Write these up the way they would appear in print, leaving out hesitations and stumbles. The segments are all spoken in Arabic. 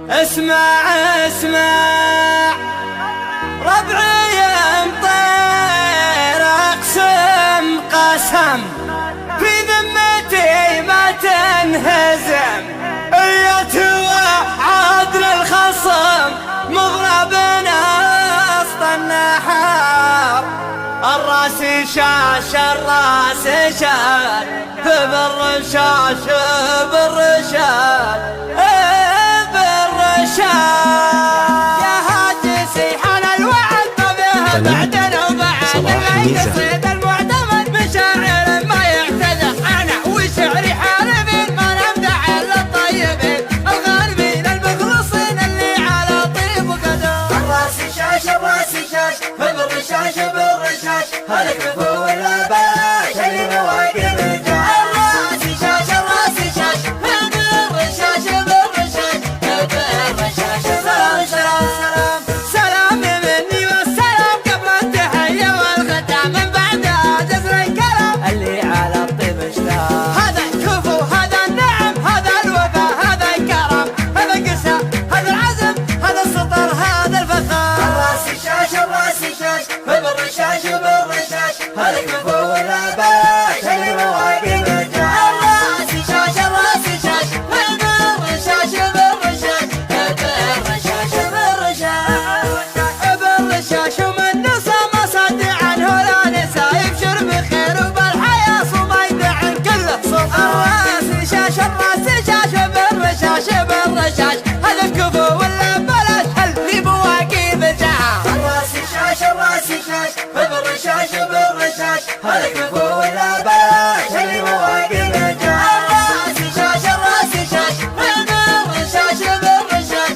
اسمع اسمع ربعي مطير اقسم قسم في ذمتي ما تنهزم ايتها عدل الخصم مضربنا وسط النحار الراس شاش الراس شاش بالرشاش بالرشاش يا هاجسي حان الوعد بها بعدنا وبعد الليل صيد المعتمد بشاعر ما يعتذر انا وشعري حاربين ما نبدع الا الطيبين الغالبين المخلصين اللي على طيب وقدر الراس شاش الراس شاش بالرشاش بالرشاش هالكفو ولا بلاش اللي مواقف الراس شاش الراس شاش بالرشاش بالرشاش سلام مني والسلام قبل التحية والختام من بعدها جزر الكلام اللي على الطيب اشتاق هذا الكفو هذا النعم هذا الوفا هذا الكرم هذا القسى هذا العزم هذا السطر هذا الفخار الراس شاش الراس شاش بالرشاش بالرشاش هالكفو ولا بلاش اللي مواقف الراس شاش الراس شاش بالرشاش بالرشاش بالرشاش ومن نسى ما صد عنه لا نسى يبشر بخير وبالحياة صوما يدعم كله صوت الراس شاش الراس شاش بالرشاش بالرشاش هذا الكفو ولا بلاش اللي بواقي بجاه الراس شاش الراس شاش بالرشاش بالرشاش هالكفو ولا بلاش اللي مواقف الراس شاش الراس شاش بالرشاش بالرشاش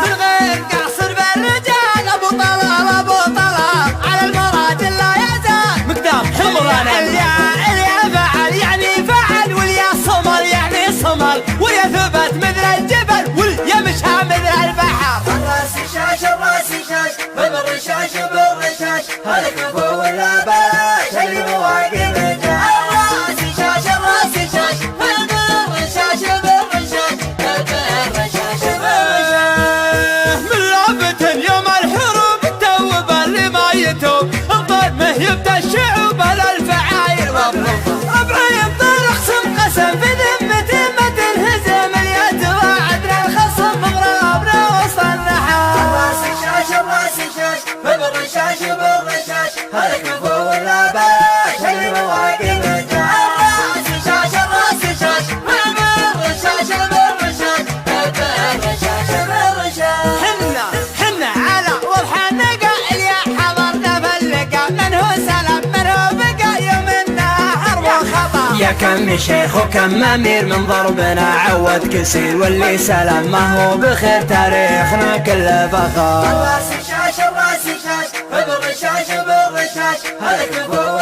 من غير قصر بالرجال ابو طلال ابو طلال على المراد لا يزال مقدام حمرنا اليا فعل يعني فعل واليا صمل يعني صمل واليا ثبت مثل الجبل واليا مشى مثل البحر الراس شاش الراس شاش بالرشاش بالرشاش هالكفو ولا بلاش اللي مواقف الراس شاش الراس شاش بالرشاش بالرشاش من لعبة يوم الحروب التوب اللي ما يتوب الظلمه يبدا الشعوب الفعاير مظلوم ربعي يبطل اقسم قسم في ذمتي ما تنهزم اليد وعدنا الخصم مغربنا وسط النحار الراس شاش الراس شاش بالرشاش بالرشاش هالكفو ولا بلاش اللي مواقف الراس شاش الراس شاش بالرشاش بالرشاش حنا على والحنقة اللي حضرنا باللقا من هو سلام من هو بقى يوم النهار وخطا يا كم شيخ وكم امير من ضربنا عود كسير واللي سلام ما هو بخير تاريخنا كله فخار الراس شاش الراس شاش بالرشاش بالرشاش هالكفو